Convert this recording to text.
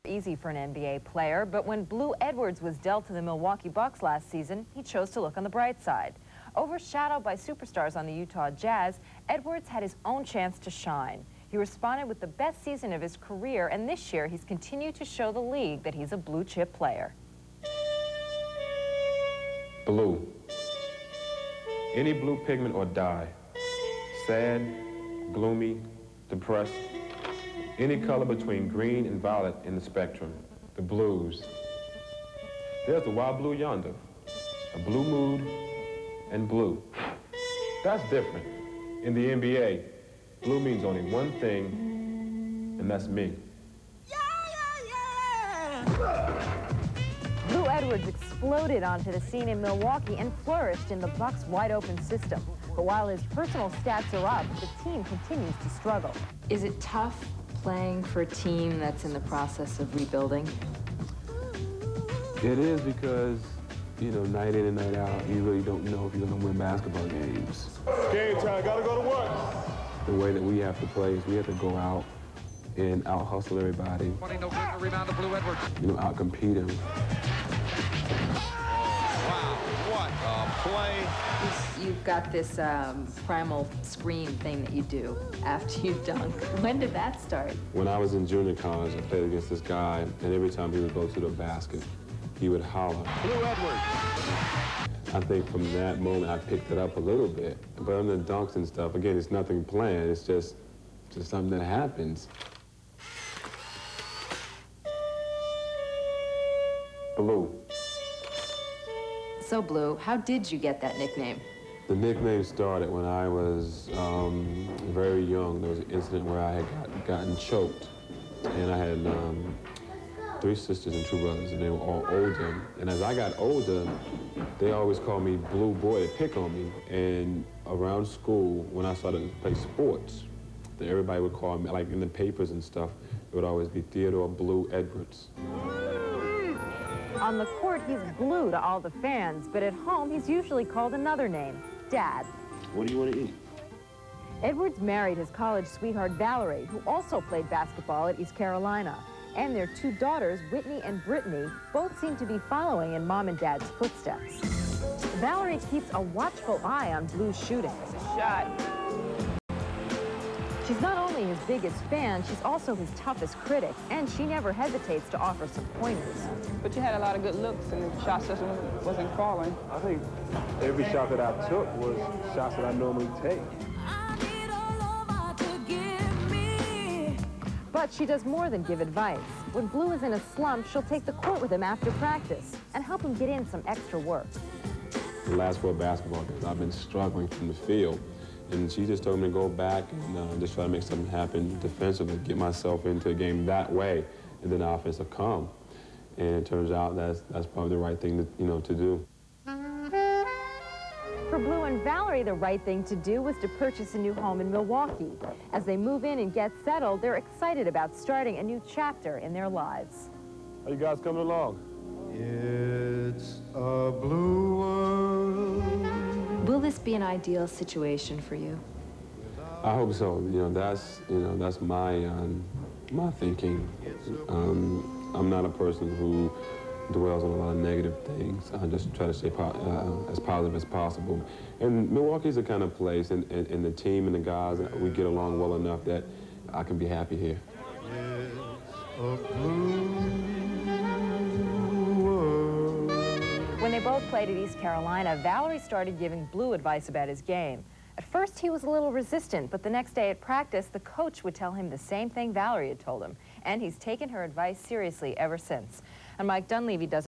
easy for an NBA player, but when Blue Edwards was dealt to the Milwaukee Bucks last season, he chose to look on the bright side. Overshadowed by superstars on the Utah Jazz, Edwards had his own chance to shine. He responded with the best season of his career, and this year he's continued to show the league that he's a blue-chip player. Blue. Any blue pigment or dye. Sad, gloomy, depressed. Any color between green and violet in the spectrum. The blues. There's the wild blue yonder. A blue mood and blue. That's different. In the NBA, blue means only one thing, and that's me. Blue Edwards exploded onto the scene in Milwaukee and flourished in the Bucks' wide-open system. But while his personal stats are up, the team continues to struggle. Is it tough playing for a team that's in the process of rebuilding? It is because, you know, night in and night out, you really don't know if you're going to win basketball games. Game time, gotta go to work. The way that we have to play is we have to go out and out-hustle everybody. 20, no good, the rebound to Blue Edwards. You know, out-compete them. Wow, what a play. You've got this primal scream thing that you do after you dunk. When did that start? When I was in junior college, I played against this guy, and every time he would go to the basket, he would holler. Blue Edwards. I think from that moment, I picked it up a little bit. But on the dunks and stuff, again, it's nothing planned. It's just something that happens. Blue. So, Blue, how did you get that nickname? The nickname started when I was very young. There was an incident where I had gotten choked, and I had 3 sisters and 2 brothers, and they were all older. And as I got older, they always called me Blue Boy. They pick on me. And around school, when I started to play sports, everybody would call me, like in the papers and stuff, it would always be Theodore Blue Edwards. On the court, he's blue to all the fans, but at home, he's usually called another name, Dad. What do you want to eat? Edwards married his college sweetheart, Valerie, who also played basketball at East Carolina. And their 2 daughters, Whitney and Brittany, both seem to be following in Mom and Dad's footsteps. Valerie keeps a watchful eye on Blue's shooting. Shot. She's not only his biggest fan, she's also his toughest critic, and she never hesitates to offer some pointers. But you had a lot of good looks, and the shots just wasn't falling. I think every shot that I took was shots that I normally take. But she does more than give advice. When Blue is in a slump, she'll take the court with him after practice and help him get in some extra work. The last 4 basketball games, I've been struggling from the field. And she just told me to go back and just try to make something happen defensively, get myself into the game that way, and then the offense will come. And it turns out that's probably the right thing to do. For Blue and Valerie, the right thing to do was to purchase a new home in Milwaukee. As they move in and get settled, they're excited about starting a new chapter in their lives. How you guys coming along? It's a blue world. Will this be an ideal situation for you? I hope so. That's my thinking. I'm not a person who dwells on a lot of negative things. I just try to stay as positive as possible. And Milwaukee's the kind of place, and the team and the guys, we get along well enough that I can be happy here. It's a blue world. When they both played at East Carolina, Valerie started giving Blue advice about his game. At first, he was a little resistant, but the next day at practice, the coach would tell him the same thing Valerie had told him. And he's taken her advice seriously ever since. And Mike Dunleavy does